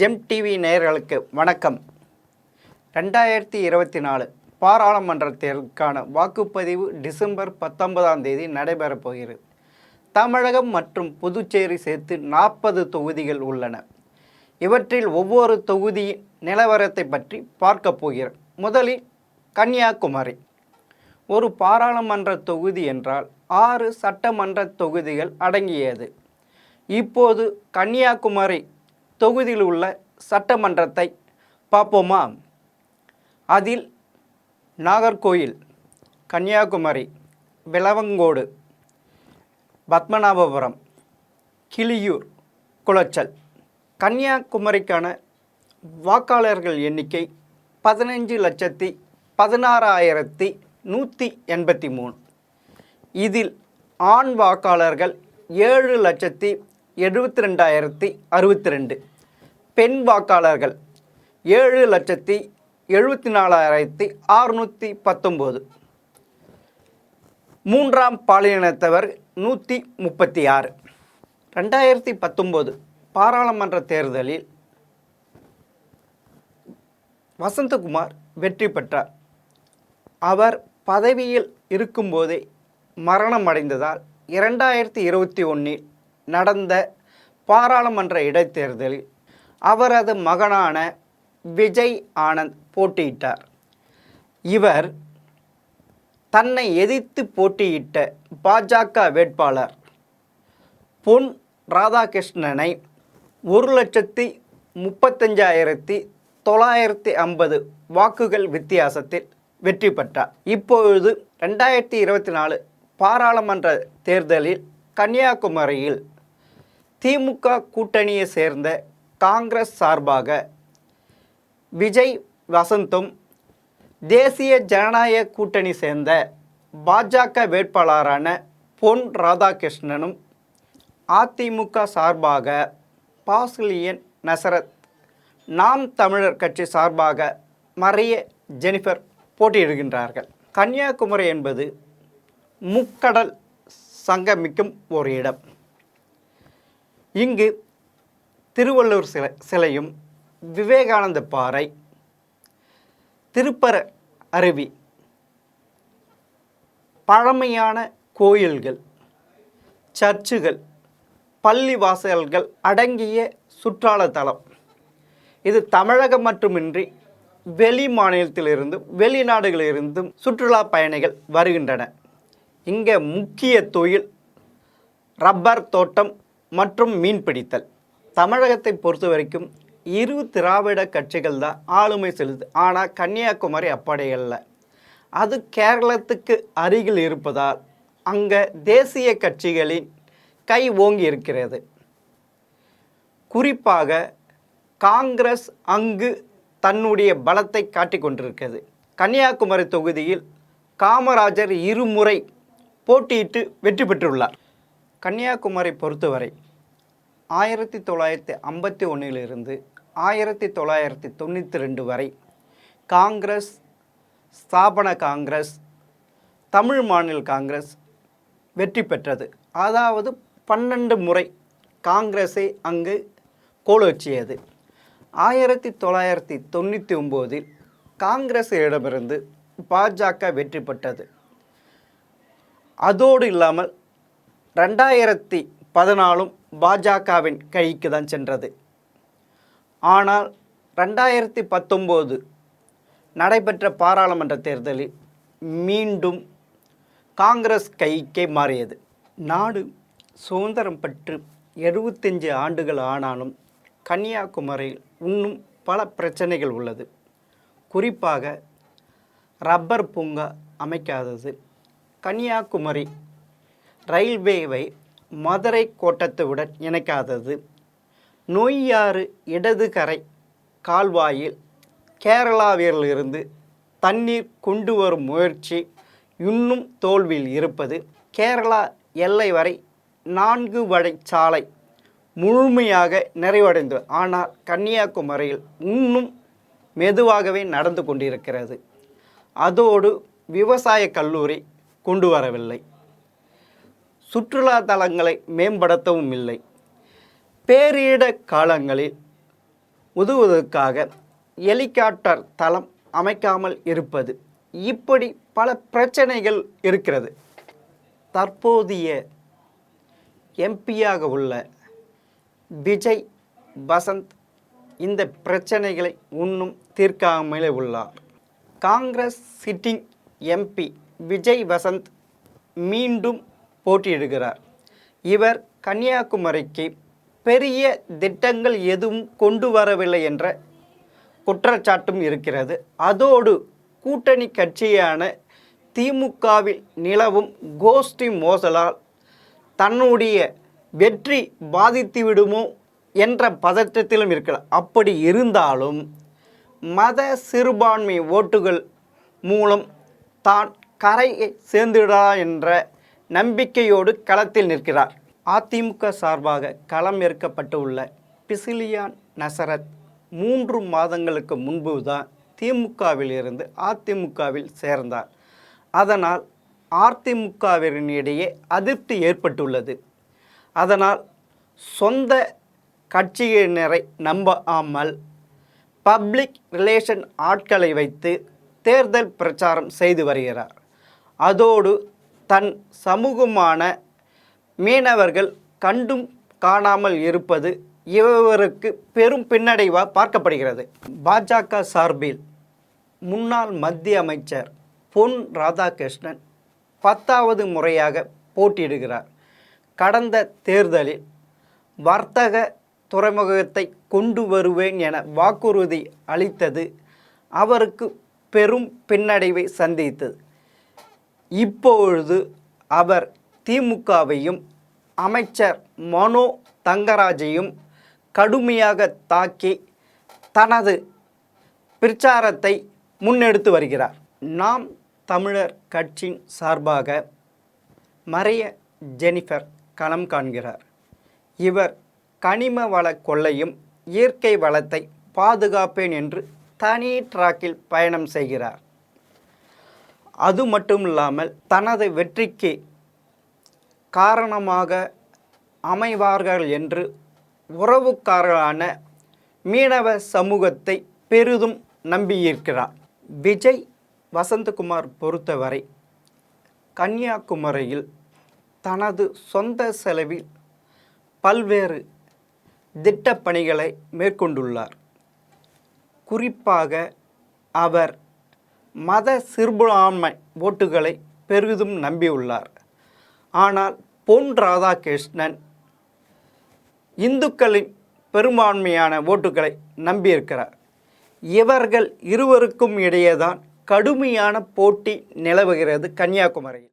GeM TV நேயர்களுக்கு வணக்கம். 2024 பாராளுமன்ற தேர்தலுக்கான வாக்குப்பதிவு டிசம்பர் 19ஆம் தேதி நடைபெறப் போகிறது. தமிழகம் மற்றும் புதுச்சேரி சேர்த்து 40 தொகுதிகள் உள்ளன. இவற்றில் ஒவ்வொரு தொகுதியின் நிலவரத்தை பற்றி பார்க்க போகிறோம். முதலில் கன்னியாகுமரி. ஒரு பாராளுமன்ற தொகுதி என்றால் 6 சட்டமன்ற தொகுதிகள் அடங்கியது. இப்போது கன்னியாகுமரி தொகுதியில் உள்ள சட்டமன்றத்தை பார்ப்போமா? அதில் நாகர்கோயில், கன்னியாகுமரி, விளவங்கோடு, பத்மநாபபுரம், கிளியூர், குளச்சல். கன்னியாகுமரிக்கான வாக்காளர்கள் எண்ணிக்கை 15,16,183. இதில் ஆண் வாக்காளர்கள் 7,72,062, பெண் வாக்காளர்கள் 7,74,619, மூன்றாம் பாலினத்தவர் 136. 2019 பாராளுமன்ற தேர்தலில் வசந்தகுமார் வெற்றி பெற்றார். அவர் பதவியில் இருக்கும்போதே மரணம் அடைந்ததால் 2021 நடந்த பாராளுமன்ற இடைத்தேர்தலில் அவரது மகனான விஜய் ஆனந்த் போட்டியிட்டார். இவர் தன்னை எதிர்த்து போட்டியிட்ட பாஜக வேட்பாளர் பொன் ராதாகிருஷ்ணனை 1,35,950 வாக்குகள் வித்தியாசத்தில் வெற்றி பெற்றார். இப்பொழுது 2024 பாராளுமன்ற தேர்தலில் கன்னியாகுமரியில் திமுக கூட்டணியை சேர்ந்த காங்கிரஸ் சார்பாக விஜய் வசந்தும், தேசிய ஜனநாயக கூட்டணி சேர்ந்த பாஜக வேட்பாளரான பொன் ராதாகிருஷ்ணனும், அதிமுக சார்பாக பாசிலியன் நசரத், நாம் தமிழர் கட்சி சார்பாக மரிய ஜெனிஃபர் போட்டியிடுகின்றார்கள். கன்னியாகுமரி என்பது முக்கடல் சங்கமிக்கும் ஒரு இடம். இங்கு திருவள்ளுவர் சிலையும், விவேகானந்த பாறை, திருப்பர அருவி, பழமையான கோயில்கள், சர்ச்சுகள், பள்ளிவாசல்கள் அடங்கிய சுற்றுலா தலம். இது தமிழகம் மட்டுமின்றி வெளி மாநிலத்திலிருந்தும் வெளிநாடுகளிலிருந்தும் சுற்றுலா பயணிகள் வருகின்றன. இங்கே முக்கிய தொழில் ரப்பர் தோட்டம் மற்றும் மீன்பிடித்தல். தமிழகத்தை பொறுத்த வரைக்கும் 2 திராவிட கட்சிகள் தான் ஆளுமை செலுத்து. ஆனால் கன்னியாகுமரி அப்படி அல்ல. அது கேரளத்துக்கு அருகில் இருப்பதால் அங்கே தேசிய கட்சிகளின் கை ஓங்கி இருக்கிறது. குறிப்பாக காங்கிரஸ் அங்கு தன்னுடைய பலத்தை காட்டிக் கொண்டிருக்கிறது. கன்னியாகுமரி தொகுதியில் காமராஜர் 2 முறை போட்டியிட்டு வெற்றி பெற்றுள்ளார். கன்னியாகுமரி பொறுத்தவரை 1951 1992 வரை காங்கிரஸ், ஸ்தாபன காங்கிரஸ், தமிழ் மாநில காங்கிரஸ் வெற்றி பெற்றது. அதாவது 12 முறை காங்கிரஸை அங்கு கோலோச்சியது. 1999 காங்கிரஸிடமிருந்து பாஜக வெற்றி பெற்றது. அதோடு இல்லாமல் 2014 பாஜகவின் கைக்கு தான் சென்றது. ஆனால் 2019 நடைபெற்ற பாராளுமன்ற தேர்தலில் மீண்டும் காங்கிரஸ் கைக்கே மாறியது. நாடு சுதந்திரம் பெற்று 75 ஆண்டுகள் ஆனாலும் கன்னியாகுமரியில் இன்னும் பல பிரச்சனைகள் உள்ளது. குறிப்பாக ரப்பர் பூங்கா அமைக்காதது, கன்னியாகுமரி ரயில்வேவை மதுரை கோட்டத்துடன் இணைக்காதது, நொய்யாறு இடதுகரை கால்வாயில் கேரளாவிலிருந்து தண்ணீர் கொண்டு வரும் முயற்சி இன்னும் தோல்வியில் இருப்பது, கேரளா எல்லை வரை 4 வழிச்சாலை முழுமையாக நிறைவடைந்தது. ஆனால் கன்னியாகுமரியில் இன்னும் மெதுவாகவே நடந்து கொண்டிருக்கிறது. அதோடு விவசாய கல்லூரி கொண்டு வரவில்லை, சுற்றுலா தலங்களை மேம்படுத்தவும் இல்லை. பேரிட காலங்களில் உதவுவதற்காக ஹெலிகாப்டர் தளம் அமைக்காமல் இருப்பது, இப்படி பல பிரச்சனைகள் இருக்கிறது. தற்போதைய எம்பியாக உள்ள விஜய் வசந்த் இந்த பிரச்சனைகளை இன்னும் தீர்க்காமலே உள்ளார். காங்கிரஸ் சிட்டிங் எம்பி விஜய் வசந்த் மீண்டும் போட்டியிடுகிறார். இவர் கன்னியாகுமரிக்கு பெரிய திட்டங்கள் எதுவும் கொண்டு வரவில்லை என்ற குற்றச்சாட்டும் இருக்கிறது. அதோடு கூட்டணி கட்சியான திமுகவில் நிலவும் கோஷ்டி மோதலால் தன்னுடைய வெற்றி பாதித்துவிடுமோ என்ற பதற்றத்திலும் இருக்கிறார். அப்படி இருந்தாலும் மத சிறுபான்மை ஓட்டுகள் மூலம் தான் கரையை சேர்ந்துடா என்ற நம்பிக்கையோடு களத்தில் நிற்கிறார். அதிமுக சார்பாக களம் ஏற்கப்பட்டுள்ள பிசிலியான் நசரத் 3 மாதங்களுக்கு முன்பு தான் திமுகவில் இருந்து அதிமுகவில் சேர்ந்தார். அதனால் அதிமுகவினரிடையே அதிருப்தி ஏற்பட்டுள்ளது. அதனால் சொந்த கட்சியினரை நம்பாமல் பப்ளிக் ரிலேஷன் ஆட்களை வைத்து தேர்தல் பிரச்சாரம் செய்து வருகிறார். அதோடு தன் சமூகமான மீனவர்கள் கண்டும் காணாமல் இருப்பது இவருக்கு பெரும் பின்னடைவாக பார்க்கப்படுகிறது. பாஜக சார்பில் முன்னாள் மத்திய அமைச்சர் பொன் ராதாகிருஷ்ணன் 10வது முறையாக போட்டியிடுகிறார். கடந்த தேர்தலில் வர்த்தக துறைமுகத்தை கொண்டு வருவேன் என வாக்குறுதி அளித்தது அவருக்கு பெரும் பின்னடைவை சந்தித்தது. இப்பொழுது அவர் திமுகவையும் அமைச்சர் மனோ தங்கராஜையும் கடுமையாக தாக்கி தனது பிரச்சாரத்தை முன்னெடுத்து வருகிறார். நாம் தமிழர் கட்சியின் சார்பாக மரிய ஜெனிஃபர் களம் காண்கிறார். இவர் கனிம வள கொள்ளையும் இயற்கை வளத்தை பாதுகாப்பேன் என்று தனி டிராக்கில் பயணம் செய்கிறார். அது மட்டும் இல்லாமல் தனது வெற்றிக்கு காரணமாக அமைவார்கள் என்று உறவுக்காரரான மீனவ சமூகத்தை பெரிதும் நம்பியிருக்கிறார். விஜய் வசந்தகுமார் பொறுத்தவரை கன்னியாகுமரியில் தனது சொந்த செலவில் பல்வேறு திட்டப்பணிகளை மேற்கொண்டுள்ளார். குறிப்பாக அவர் மத சிறுபான்மை ஓட்டுகளை பெரிதும் நம்பியுள்ளார். ஆனால் பொன் ராதாகிருஷ்ணன் இந்துக்களின் பெரும்பான்மையான ஓட்டுகளை நம்பியிருக்கிறார். இவர்கள் இருவருக்கும் இடையேதான் கடுமையான போட்டி நிலவுகிறது கன்னியாகுமரியில்.